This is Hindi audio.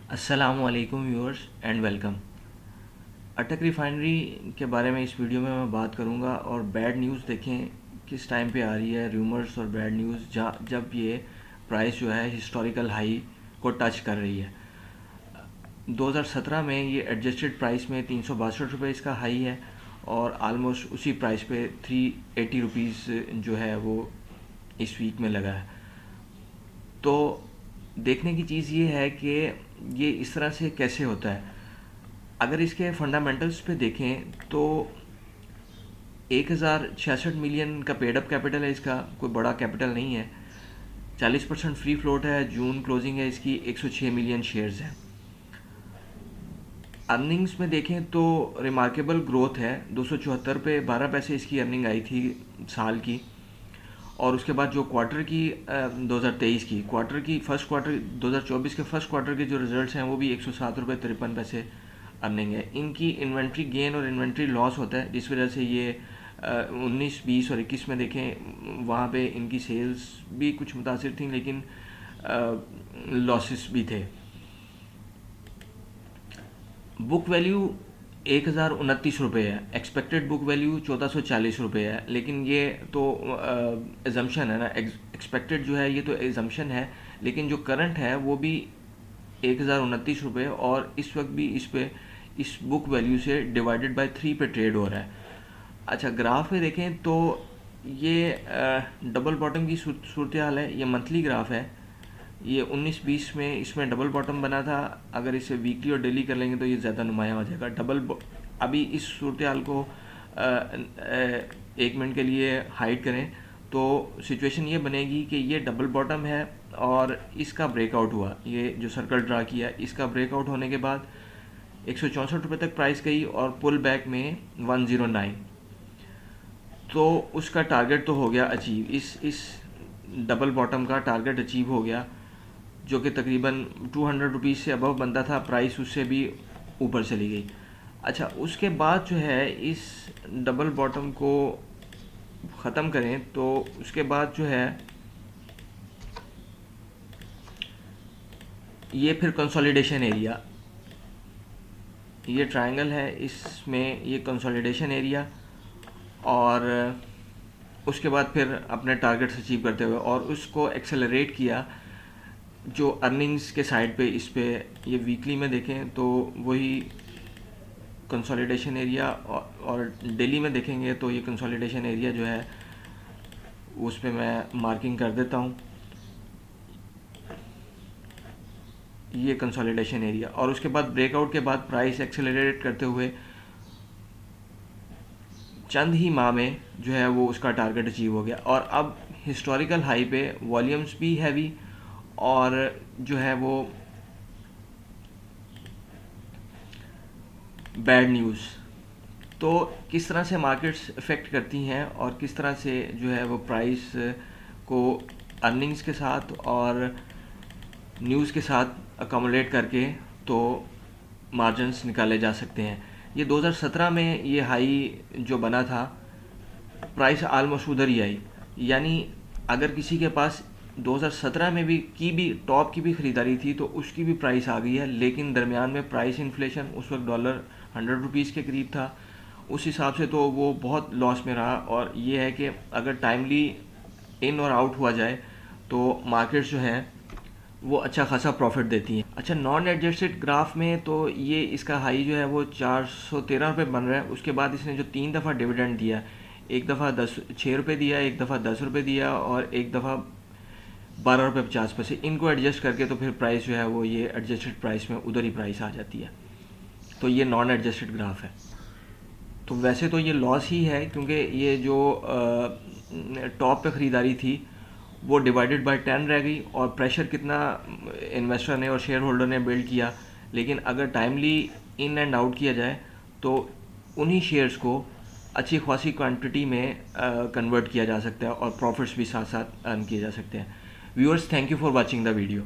अस्सलामुअलैकुम व्यूअर्स एंड वेलकम। अटक रिफाइनरी के बारे में इस वीडियो में मैं बात करूंगा और बैड न्यूज़ देखें किस टाइम पे आ रही है, रूमर्स और बैड न्यूज़ जब ये प्राइस जो है हिस्टोरिकल हाई को टच कर रही है। 2017 में ये एडजस्टेड प्राइस में 362 रुपये इसका हाई है और आलमोस्ट उसी प्राइस पे 380 रुपीज़ जो है वो इस वीक में लगा है। तो देखने की चीज़ ये है कि ये इस तरह से कैसे होता है। अगर इसके फंडामेंटल्स पे देखें तो 1066 मिलियन का पेड अप कैपिटल है, इसका कोई बड़ा कैपिटल नहीं है। 40% फ्री फ्लोट है, जून क्लोजिंग है इसकी, 106 मिलियन शेयर्स हैं। अर्निंग्स में देखें तो रिमार्केबल ग्रोथ है, 274 पे 12 पैसे इसकी अर्निंग आई थी साल की। और उसके बाद जो क्वार्टर की 2023 की क्वार्टर की फर्स्ट क्वार्टर 2024 के फर्स्ट क्वार्टर के जो रिजल्ट्स हैं वो भी 107 रुपये 53 पैसे अर्निंग है। इनकी इन्वेंट्री गेन और इन्वेंट्री लॉस होता है, जिस वजह से ये 19, 20 और 21 में देखें वहाँ पे इनकी सेल्स भी कुछ मुतासिर थी, लेकिन लॉसेस भी थे। बुक वैल्यू 1029 रुपये है, एक्सपेक्टेड बुक वैल्यू 1440 रुपये है। लेकिन ये तो एजम्पशन है ना, एक्सपेक्टेड जो है ये तो एजम्पशन है, लेकिन जो करंट है वो भी 1029 रुपये और इस वक्त भी इस बुक वैल्यू से डिवाइडेड बाय 3 पे ट्रेड हो रहा है। अच्छा, ग्राफ में देखें तो ये डबल बॉटम की सूरत हाल है। ये मंथली ग्राफ है, ये 19-20 में इसमें डबल बॉटम बना था। अगर इसे वीकली और डेली कर लेंगे तो ये ज़्यादा नुमाया हो जाएगा। अभी इस सूरत हाल को 1 मिनट के लिए हाइड करें तो सिचुएशन ये बनेगी कि ये डबल बॉटम है और इसका ब्रेकआउट हुआ, ये जो सर्कल ड्रा किया इसका ब्रेकआउट होने के बाद 164 रुपये तक प्राइस गई और पुल बैक में 109। तो उसका टारगेट तो हो गया अचीव, इस डबल बॉटम का टारगेट अचीव हो गया, जो कि तकरीबन 200 रुपीज़ से अबव बनता था, प्राइस उससे भी ऊपर चली गई। अच्छा, उसके बाद जो है इस डबल बॉटम को ख़त्म करें तो उसके बाद जो है ये फिर कंसोलिडेशन एरिया, ये ट्रायंगल है, इसमें ये कंसोलिडेशन एरिया और उसके बाद फिर अपने टारगेट्स अचीव करते हुए और उसको एक्सेलरेट किया जो अर्निंग्स के साइड पे। इस पे ये वीकली में देखें तो वही कंसोलिडेशन एरिया और डेली में देखेंगे तो ये कंसोलिडेशन एरिया जो है उस पे मैं मार्किंग कर देता हूँ, ये कंसोलिडेशन एरिया। और उसके बाद ब्रेकआउट के बाद प्राइस एक्सेलरेट करते हुए चंद ही माह में जो है वो उसका टारगेट अचीव हो गया और अब हिस्टोरिकल हाई पे वॉल्यूम्स भी हैवी और जो है वो बैड न्यूज़। तो किस तरह से मार्केट्स इफ़ेक्ट करती हैं और किस तरह से जो है वो प्राइस को अर्निंग्स के साथ और न्यूज़ के साथ अकोमोडेट करके तो मार्जिन्स निकाले जा सकते हैं। ये 2017 में ये हाई जो बना था, प्राइस आलमोस्ट उधर ही आई। यानी अगर किसी के पास 2017 में भी टॉप की भी ख़रीदारी थी तो उसकी भी प्राइस आ गई है, लेकिन दरमियान में प्राइस इन्फ्लेशन, उस वक्त डॉलर 100 रुपीज़ के करीब था, उस हिसाब से तो वो बहुत लॉस में रहा। और ये है कि अगर टाइमली इन और आउट हुआ जाए तो मार्केट्स जो है वो अच्छा खासा प्रॉफिट देती हैं। अच्छा, नॉन एडजस्टेड ग्राफ में तो ये इसका हाई जो है वो 413 रुपये बन रहा है। उसके बाद इसने जो 3 दफ़ा डिविडेंड दिया, एक दफ़ा 6 रुपये दिया, एक दफ़ा 10 रुपये दिया और एक दफ़ा 12 रुपये 50 पैसे, इनको एडजस्ट करके तो फिर प्राइस जो है वो ये एडजस्टेड प्राइस में उधर ही प्राइस आ जाती है। तो ये नॉन एडजस्टेड ग्राफ है। तो वैसे तो ये लॉस ही है, क्योंकि ये जो टॉप पे ख़रीदारी थी वो डिवाइडेड बाय 10 रह गई और प्रेशर कितना इन्वेस्टर ने और शेयर होल्डर ने बिल्ड किया। लेकिन अगर टाइमली इन एंड आउट किया जाए तो उन्हीं शेयर्स को अच्छी खासी क्वांटिटी में कन्वर्ट किया जा सकता है और प्रॉफिट्स भी साथ साथ अर्न किए जा सकते हैं। Viewers, thank you for watching the video.